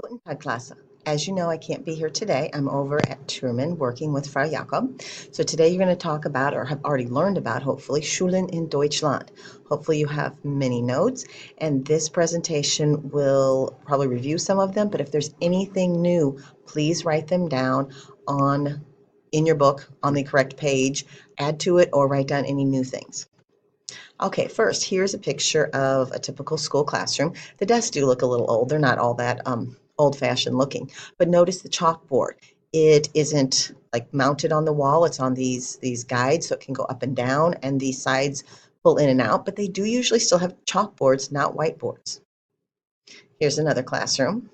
Guten Tag, Klasse. As you know, I can't be here today. I'm over at Truman working with Frau Jakob. So today you're going to talk about, or have already learned about, hopefully, Schulen in Deutschland. Hopefully you have many notes, and this presentation will probably review some of them, but if there's anything new, please write them down in your book on the correct page, add to it, or write down any new things. Okay, first, here's a picture of a typical school classroom. The desks do look a little old. They're not all that old-fashioned looking. But notice the chalkboard. It isn't like mounted on the wall. It's on these guides, so it can go up and down, and these sides pull in and out. But they do usually still have chalkboards, not whiteboards. Here's another classroom.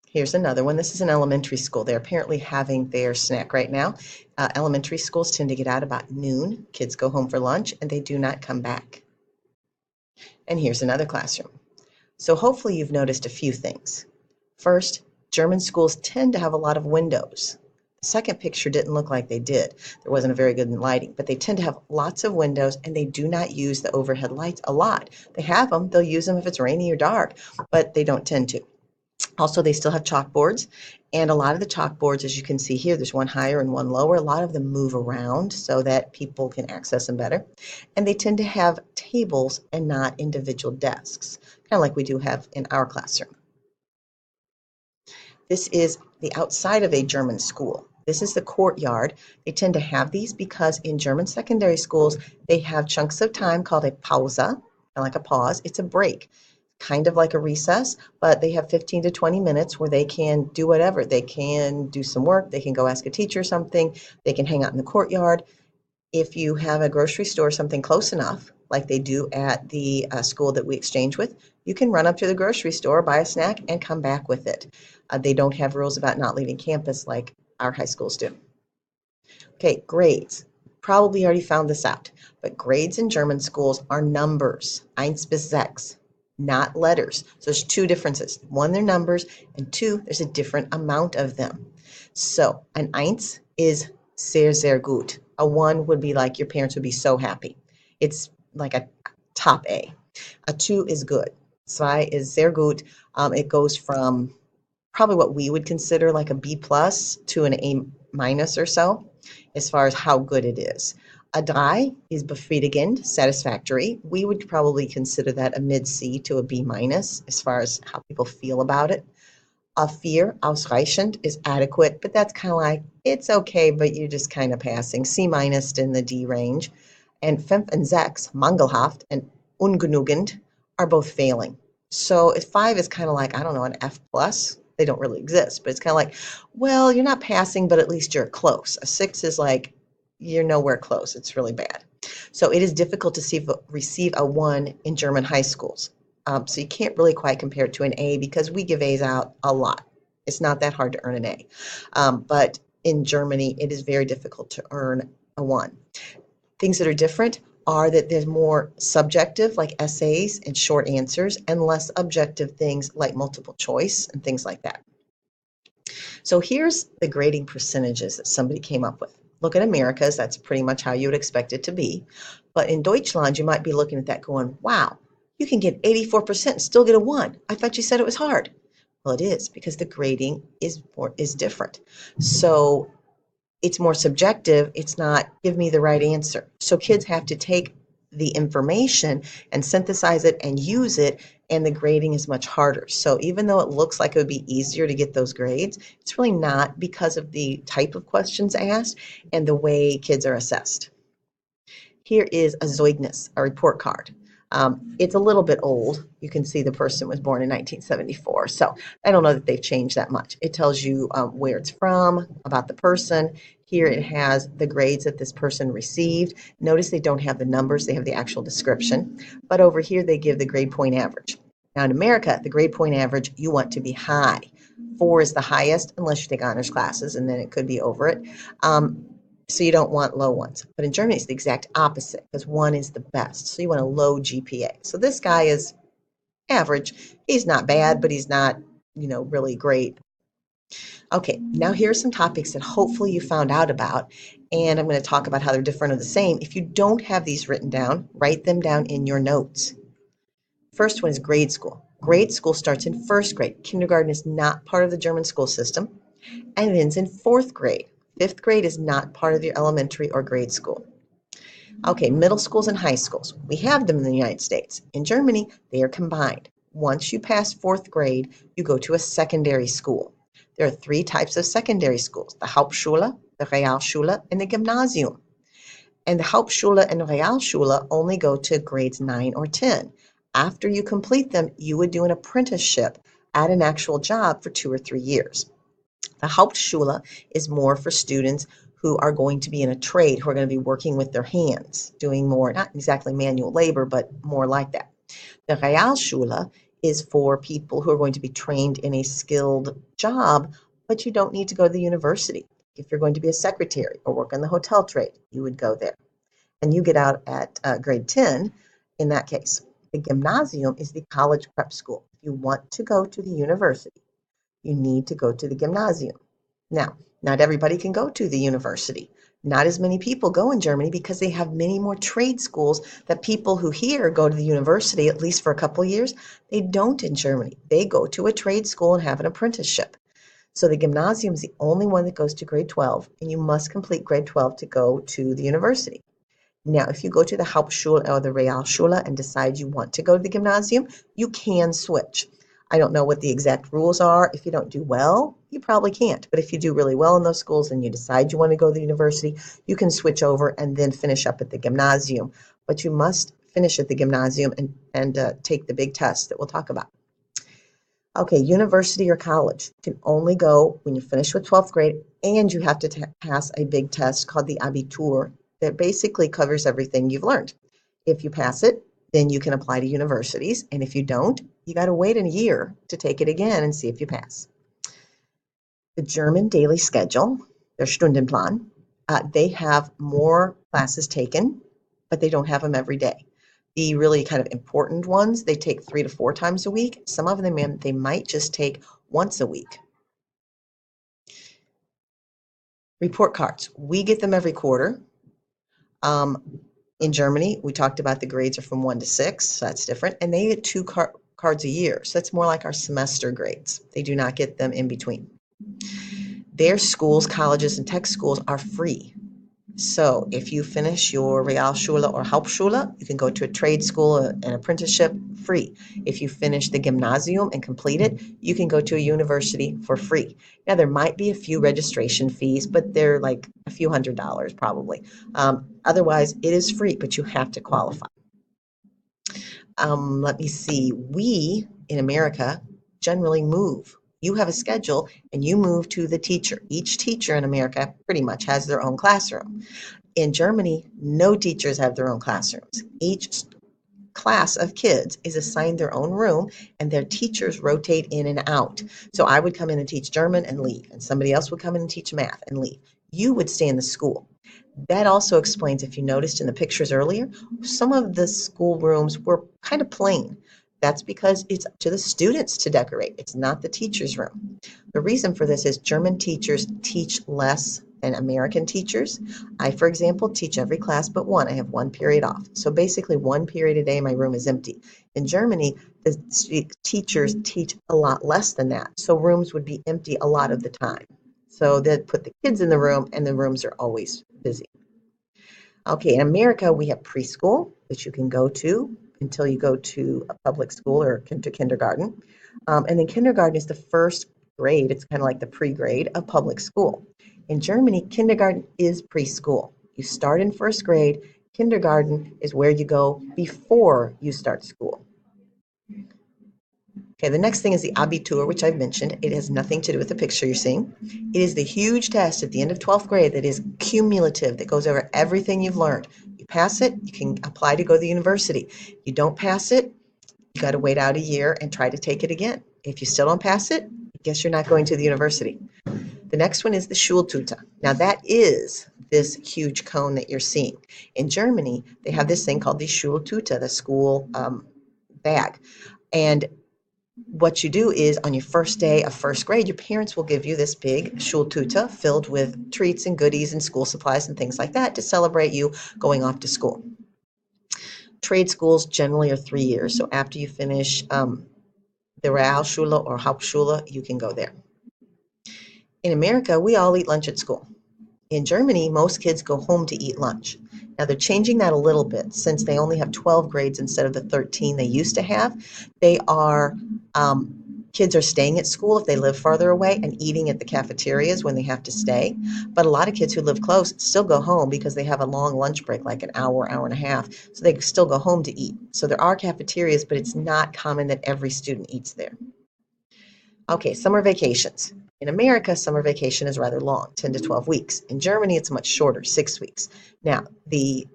Here's another one. This is an elementary school. They're apparently having their snack right now. Elementary schools tend to get out about noon. Kids go home for lunch, and they do not come back. And here's another classroom. So hopefully you've noticed a few things. First, German schools tend to have a lot of windows. The second picture didn't look like they did. There wasn't a very good lighting, but they tend to have lots of windows, and they do not use the overhead lights a lot. They have them. They'll use them if it's rainy or dark, but they don't tend to. Also, they still have chalkboards, and a lot of the chalkboards, as you can see here, there's one higher and one lower. A lot of them move around so that people can access them better. And they tend to have tables and not individual desks, kind of like we do have in our classroom. This is the outside of a German school. This is the courtyard. They tend to have these because in German secondary schools, they have chunks of time called a Pause, kind of like a pause. It's a break, kind of like a recess, but they have 15 to 20 minutes where they can do whatever. They can do some work, they can go ask a teacher something, they can hang out in the courtyard. If you have a grocery store, something close enough, like they do at the school that we exchange with, you can run up to the grocery store, buy a snack, and come back with it. They don't have rules about not leaving campus like our high schools do. Okay, grades. Probably already found this out, but grades in German schools are numbers, 1 bis 6, not letters. So there's two differences. One, they're numbers, and two, there's a different amount of them. So an 1 is sehr, sehr gut. A 1 would be like your parents would be so happy. It's like a top A. A 2 is good. 2 is sehr gut. It goes from probably what we would consider like a B plus to an A minus or so, as far as how good it is. A 3 is befriedigend, satisfactory. We would probably consider that a mid C to a B minus as far as how people feel about it. A 4, ausreichend, is adequate, but that's kind of like, it's okay, but you're just kind of passing. C minus in the D range. And 5 and 6, mangelhaft and ungenügend, are both failing. So 5 is kind of like, I don't know, an F plus. They don't really exist, but it's kind of like, well, you're not passing, but at least you're close. A 6 is like, you're nowhere close. It's really bad. So it is difficult to receive a 1 in German high schools. So you can't really quite compare it to an A because we give A's out a lot. It's not that hard to earn an A. But in Germany, it is very difficult to earn a 1. Things that are different are that there's more subjective, like essays and short answers, and less objective things like multiple choice and things like that. So here's the grading percentages that somebody came up with. Look at America's, that's pretty much how you would expect it to be. But in Deutschland, you might be looking at that going, wow, you can get 84% and still get a 1. I thought you said it was hard. Well, it is, because the grading is different. So it's more subjective. It's not give me the right answer. So kids have to take the information and synthesize it and use it, and the grading is much harder. So even though it looks like it would be easier to get those grades, it's really not, because of the type of questions asked and the way kids are assessed. Here is a Zeugnis, a report card. It's a little bit old. You can see the person was born in 1974. So I don't know that they've changed that much. It tells you where it's from, about the person. Here it has the grades that this person received. Notice they don't have the numbers. They have the actual description. But over here, they give the grade point average. Now in America, the grade point average, you want to be high. 4 is the highest, unless you take honors classes, and then it could be over it. So you don't want low ones. But in Germany, it's the exact opposite, because 1 is the best. So you want a low GPA. So this guy is average. He's not bad, but he's not, really great. Okay, now here are some topics that hopefully you found out about, and I'm going to talk about how they're different or the same. If you don't have these written down, write them down in your notes. First one is grade school. Grade school starts in first grade. Kindergarten is not part of the German school system and it ends in fourth grade. Fifth grade is not part of your elementary or grade school. Okay, middle schools and high schools. We have them in the United States. In Germany, they are combined. Once you pass fourth grade, you go to a secondary school. There are three types of secondary schools: the Hauptschule, the Realschule, and the Gymnasium. And the Hauptschule and Realschule only go to grades 9 or 10. After you complete them, you would do an apprenticeship at an actual job for 2 or 3 years. The Hauptschule is more for students who are going to be in a trade, who are going to be working with their hands, doing more, not exactly manual labor, but more like that. The Realschule is for people who are going to be trained in a skilled job, but you don't need to go to the university. If you're going to be a secretary or work in the hotel trade, you would go there. And you get out at grade 10 in that case. The Gymnasium is the college prep school. If you want to go to the university, you need to go to the Gymnasium. Now, not everybody can go to the university. Not as many people go in Germany because they have many more trade schools that people who here go to the university, at least for a couple of years, they don't in Germany. They go to a trade school and have an apprenticeship. So the Gymnasium is the only one that goes to grade 12, and you must complete grade 12 to go to the university. Now, if you go to the Hauptschule or the Realschule and decide you want to go to the Gymnasium, you can switch. I don't know what the exact rules are. If you don't do well, you probably can't. But if you do really well in those schools and you decide you want to go to the university, you can switch over and then finish up at the Gymnasium. But you must finish at the Gymnasium and take the big test that we'll talk about. Okay, university or college can only go when you finish with 12th grade, and you have to pass a big test called the Abitur that basically covers everything you've learned. If you pass it, then you can apply to universities, and if you don't, you got to wait a year to take it again and see if you pass. The German daily schedule, their Stundenplan, they have more classes taken, but they don't have them every day. The really kind of important ones, they take 3 to 4 times a week. Some of them, they might just take once a week. Report cards, we get them every quarter. In Germany, we talked about the grades are from 1 to 6, so that's different. And they get 2 cards a year, so that's more like our semester grades. They do not get them in between. Their schools, colleges, and tech schools are free. So if you finish your Realschule or Hauptschule, you can go to a trade school, an apprenticeship, free. If you finish the Gymnasium and complete it, you can go to a university for free. Now, there might be a few registration fees, but they're like a few $100s probably. Otherwise, it is free, but you have to qualify. Let me see. We, in America, generally move. You have a schedule and you move to the teacher. Each teacher in America pretty much has their own classroom. In Germany, no teachers have their own classrooms. Each class of kids is assigned their own room and their teachers rotate in and out. So I would come in and teach German and leave, and somebody else would come in and teach math and leave. You would stay in the school. That also explains, if you noticed in the pictures earlier, some of the school rooms were kind of plain. That's because it's up to the students to decorate. It's not the teacher's room. The reason for this is German teachers teach less than American teachers. I, for example, teach every class but one. I have one period off. So basically 1 period a day, my room is empty. In Germany, the teachers teach a lot less than that. So rooms would be empty a lot of the time. So they'd put the kids in the room and the rooms are always busy. Okay, in America, we have preschool that you can go to until you go to a public school or to kindergarten. And then kindergarten is the first grade. It's kind of like the pre-grade of public school. In Germany, kindergarten is preschool. You start in first grade. Kindergarten is where you go before you start school. Okay, the next thing is the Abitur, which I've mentioned. It has nothing to do with the picture you're seeing. It is the huge test at the end of 12th grade that is cumulative, that goes over everything you've learned. You pass it, you can apply to go to the university. You don't pass it, you got to wait out a year and try to take it again. If you still don't pass it, I guess you're not going to the university. The next one is the Schultüte. Now that is this huge cone that you're seeing. In Germany, they have this thing called the Schultüte, the school bag. And what you do is on your first day of first grade, your parents will give you this big Schultüte filled with treats and goodies and school supplies and things like that to celebrate you going off to school. Trade schools generally are 3 years. So after you finish the Realschule or Hauptschule, you can go there. In America, we all eat lunch at school. In Germany, most kids go home to eat lunch. Now they're changing that a little bit since they only have 12 grades instead of the 13 they used to have. They are kids are staying at school if they live farther away and eating at the cafeterias when they have to stay. But a lot of kids who live close still go home because they have a long lunch break, like an hour, hour and a half. So they still go home to eat. So there are cafeterias, but it's not common that every student eats there. Okay, summer vacations. In America, summer vacation is rather long, 10 to 12 weeks. In Germany, it's much shorter, 6 weeks. Now, the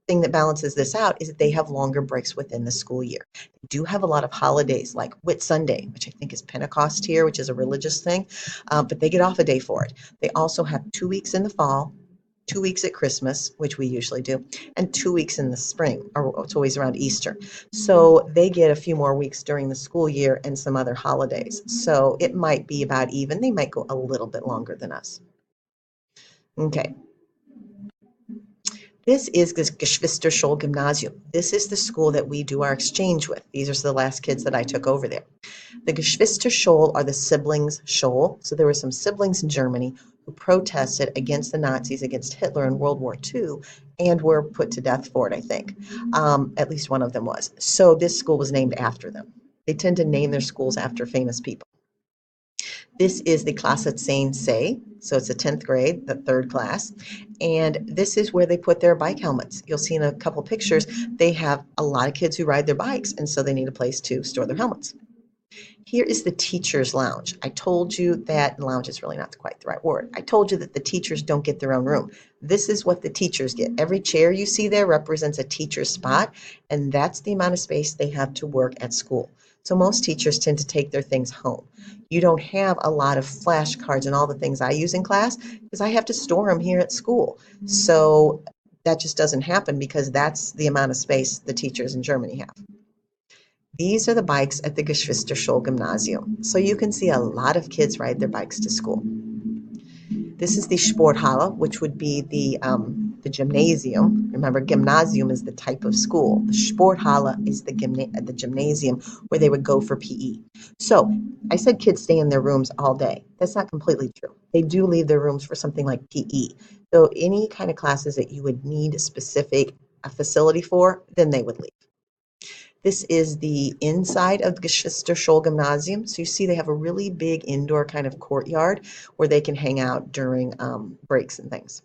thing that balances this out is that they have longer breaks within the school year. They do have a lot of holidays like Whit Sunday, which I think is Pentecost here, which is a religious thing, but they get off a day for it. They also have 2 weeks in the fall, 2 weeks at Christmas, which we usually do, and 2 weeks in the spring, or it's always around Easter. So they get a few more weeks during the school year and some other holidays. So it might be about even. They might go a little bit longer than us. Okay. This is the Geschwisterschule-Gymnasium. This is the school that we do our exchange with. These are the last kids that I took over there. The Geschwisterschule are the siblings Schule. So there were some siblings in Germany who protested against the Nazis, against Hitler in World War II, and were put to death for it, I think. At least one of them was. So this school was named after them. They tend to name their schools after famous people. This is the Klasse 10C, so it's the 10th grade, the third class, and this is where they put their bike helmets. You'll see in a couple pictures, they have a lot of kids who ride their bikes, and so they need a place to store their helmets. Here is the teacher's lounge. I told you that lounge is really not quite the right word. I told you that the teachers don't get their own room. This is what the teachers get. Every chair you see there represents a teacher's spot, and that's the amount of space they have to work at school. So most teachers tend to take their things home. You don't have a lot of flashcards and all the things I use in class because I have to store them here at school. So that just doesn't happen because that's the amount of space the teachers in Germany have. These are the bikes at the Geschwisterschule Gymnasium. So you can see a lot of kids ride their bikes to school. This is the Sporthalle, which would be the gymnasium. Remember, gymnasium is the type of school. The Sporthalle is the gymnasium where they would go for PE. So I said kids stay in their rooms all day. That's not completely true. They do leave their rooms for something like PE. So any kind of classes that you would need a specific facility for, then they would leave. This is the inside of the Geschwisterschule Gymnasium. So you see they have a really big indoor kind of courtyard where they can hang out during breaks and things.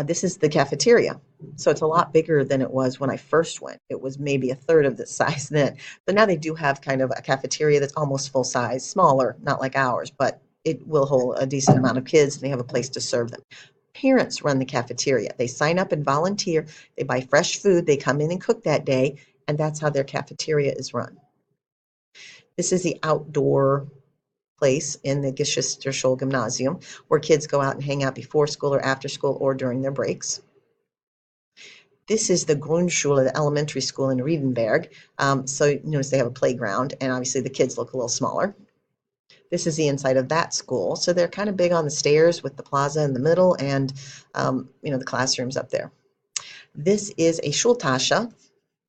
This is the cafeteria. So it's a lot bigger than it was when I first went. It was maybe a third of the size then. But now they do have kind of a cafeteria that's almost full size, smaller, not like ours, but it will hold a decent amount of kids and they have a place to serve them. Parents run the cafeteria. They sign up and volunteer. They buy fresh food. They come in and cook that day. And that's how their cafeteria is run. This is the outdoor place in the Geschwisterschule Gymnasium where kids go out and hang out before school or after school or during their breaks. This is the Grundschule, the elementary school in Riedenberg. So you notice they have a playground, and obviously the kids look a little smaller. This is the inside of that school. So they're kind of big on the stairs with the plaza in the middle and the classrooms up there. This is a Schultasche,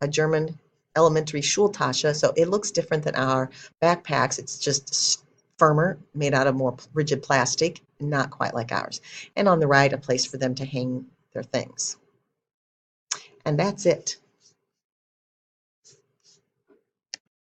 a German elementary Schultasche. So it looks different than our backpacks. It's just firmer, made out of more rigid plastic, not quite like ours. And on the right, a place for them to hang their things. And that's it.